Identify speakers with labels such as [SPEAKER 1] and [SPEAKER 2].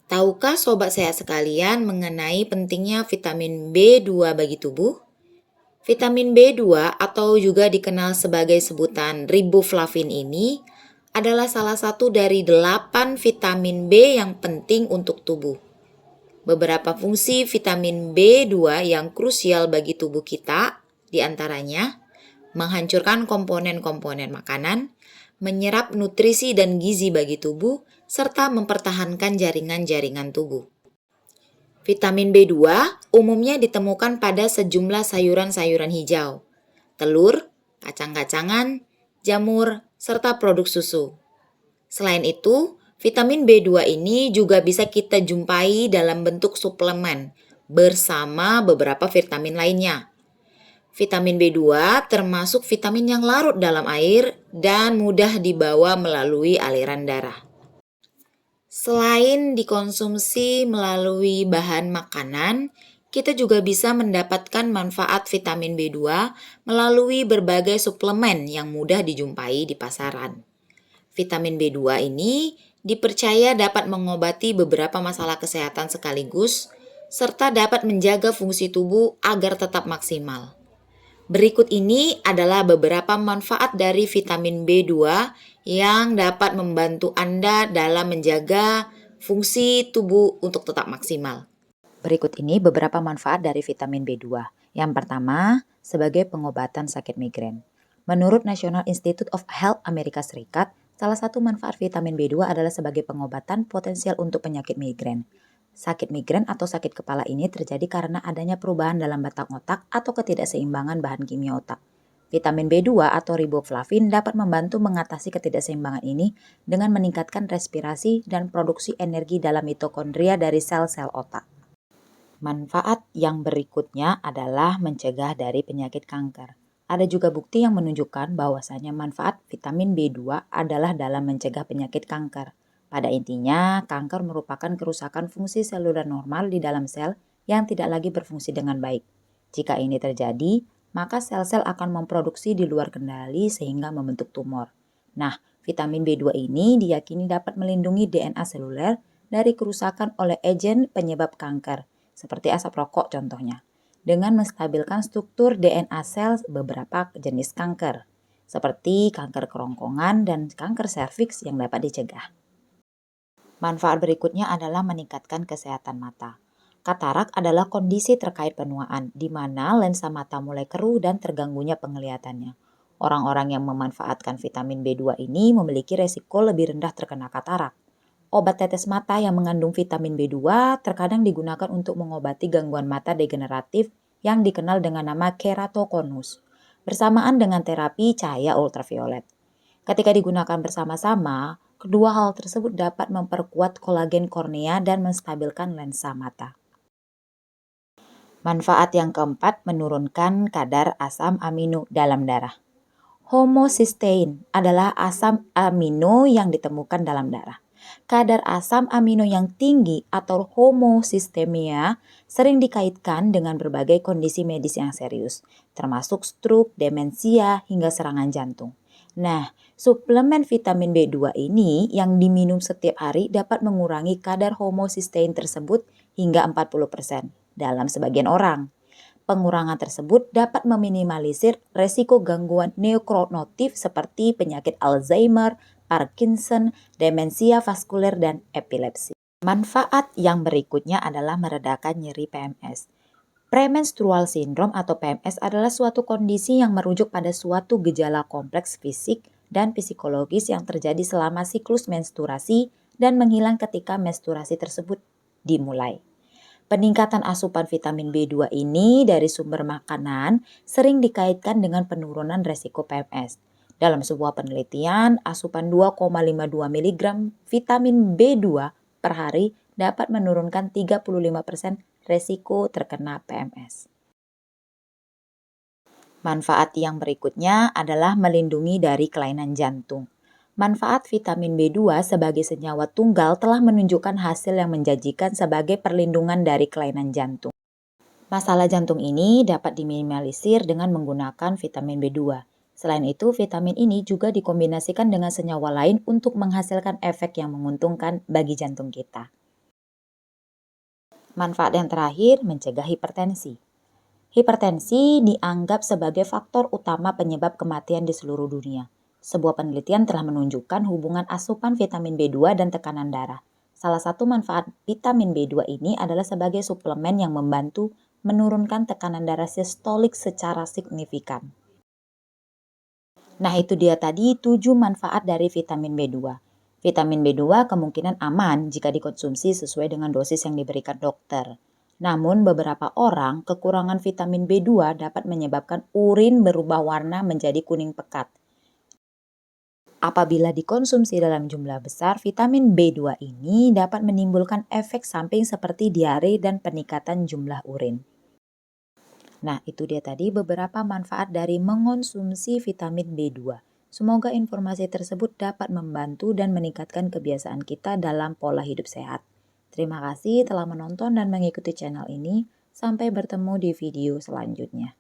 [SPEAKER 1] Tahukah sobat sehat sekalian mengenai pentingnya vitamin B2 bagi tubuh? Vitamin B2 atau juga dikenal sebagai sebutan riboflavin ini adalah salah satu dari 8 vitamin B yang penting untuk tubuh. Beberapa fungsi vitamin B2 yang krusial bagi tubuh kita diantaranya menghancurkan komponen-komponen makanan, menyerap nutrisi dan gizi bagi tubuh, serta mempertahankan jaringan-jaringan tubuh. Vitamin B2 umumnya ditemukan pada sejumlah sayuran-sayuran hijau, telur, kacang-kacangan, jamur, serta produk susu. Selain itu, vitamin B2 ini juga bisa kita jumpai dalam bentuk suplemen bersama beberapa vitamin lainnya. Vitamin B2 termasuk vitamin yang larut dalam air dan mudah dibawa melalui aliran darah. Selain dikonsumsi melalui bahan makanan, kita juga bisa mendapatkan manfaat vitamin B2 melalui berbagai suplemen yang mudah dijumpai di pasaran. Vitamin B2 ini dipercaya dapat mengobati beberapa masalah kesehatan sekaligus, serta dapat menjaga fungsi tubuh agar tetap maksimal. Berikut ini adalah beberapa manfaat dari vitamin B2 yang dapat membantu Anda dalam menjaga fungsi tubuh untuk tetap maksimal.
[SPEAKER 2] Berikut ini beberapa manfaat dari vitamin B2. Yang pertama, sebagai pengobatan sakit migrain. Menurut National Institute of Health Amerika Serikat, salah satu manfaat vitamin B2 adalah sebagai pengobatan potensial untuk penyakit migrain. Sakit migrain atau sakit kepala ini terjadi karena adanya perubahan dalam batang otak atau ketidakseimbangan bahan kimia otak. Vitamin B2 atau riboflavin dapat membantu mengatasi ketidakseimbangan ini dengan meningkatkan respirasi dan produksi energi dalam mitokondria dari sel-sel otak. Manfaat yang berikutnya adalah mencegah dari penyakit kanker. Ada juga bukti yang menunjukkan bahwasanya manfaat vitamin B2 adalah dalam mencegah penyakit kanker. Pada intinya, kanker merupakan kerusakan fungsi seluler normal di dalam sel yang tidak lagi berfungsi dengan baik. Jika ini terjadi, maka sel-sel akan memproduksi di luar kendali sehingga membentuk tumor. Nah, vitamin B2 ini diyakini dapat melindungi DNA seluler dari kerusakan oleh agen penyebab kanker, seperti asap rokok contohnya, dengan menstabilkan struktur DNA sel beberapa jenis kanker, seperti kanker kerongkongan dan kanker serviks yang dapat dicegah. Manfaat berikutnya adalah meningkatkan kesehatan mata. Katarak adalah kondisi terkait penuaan, di mana lensa mata mulai keruh dan terganggunya penglihatannya. Orang-orang yang memanfaatkan vitamin B2 ini memiliki resiko lebih rendah terkena katarak. Obat tetes mata yang mengandung vitamin B2 terkadang digunakan untuk mengobati gangguan mata degeneratif yang dikenal dengan nama keratokonus, bersamaan dengan terapi cahaya ultraviolet. Ketika digunakan bersama-sama, kedua hal tersebut dapat memperkuat kolagen kornea dan menstabilkan lensa mata. Manfaat yang keempat, menurunkan kadar asam amino dalam darah. Homocysteine adalah asam amino yang ditemukan dalam darah. Kadar asam amino yang tinggi atau homocysteemia sering dikaitkan dengan berbagai kondisi medis yang serius, termasuk stroke, demensia, hingga serangan jantung. Nah, suplemen vitamin B2 ini yang diminum setiap hari dapat mengurangi kadar homocysteine tersebut hingga 40% dalam sebagian orang. Pengurangan tersebut dapat meminimalisir resiko gangguan neurokognitif seperti penyakit Alzheimer, Parkinson, demensia vaskuler, dan epilepsi. Manfaat yang berikutnya adalah meredakan nyeri PMS. Premenstrual syndrome atau PMS adalah suatu kondisi yang merujuk pada suatu gejala kompleks fisik dan psikologis yang terjadi selama siklus menstruasi dan menghilang ketika menstruasi tersebut dimulai. Peningkatan asupan vitamin B2 ini dari sumber makanan sering dikaitkan dengan penurunan resiko PMS. Dalam sebuah penelitian, asupan 2,52 mg vitamin B2 per hari dapat menurunkan 35% resiko terkena PMS. Manfaat yang berikutnya adalah melindungi dari kelainan jantung. Manfaat vitamin B2 sebagai senyawa tunggal telah menunjukkan hasil yang menjanjikan sebagai perlindungan dari kelainan jantung. Masalah jantung ini dapat diminimalisir dengan menggunakan vitamin B2. Selain itu, vitamin ini juga dikombinasikan dengan senyawa lain untuk menghasilkan efek yang menguntungkan bagi jantung kita. Manfaat yang terakhir, mencegah hipertensi. Hipertensi dianggap sebagai faktor utama penyebab kematian di seluruh dunia. Sebuah penelitian telah menunjukkan hubungan asupan vitamin B2 dan tekanan darah. Salah satu manfaat vitamin B2 ini adalah sebagai suplemen yang membantu menurunkan tekanan darah sistolik secara signifikan. Nah, itu dia tadi 7 manfaat dari vitamin B2. Vitamin B2 kemungkinan aman jika dikonsumsi sesuai dengan dosis yang diberikan dokter. Namun beberapa orang kekurangan vitamin B2 dapat menyebabkan urin berubah warna menjadi kuning pekat. Apabila dikonsumsi dalam jumlah besar, vitamin B2 ini dapat menimbulkan efek samping seperti diare dan peningkatan jumlah urin. Nah, itu dia tadi beberapa manfaat dari mengonsumsi vitamin B2. Semoga informasi tersebut dapat membantu dan meningkatkan kebiasaan kita dalam pola hidup sehat. Terima kasih telah menonton dan mengikuti channel ini. Sampai bertemu di video selanjutnya.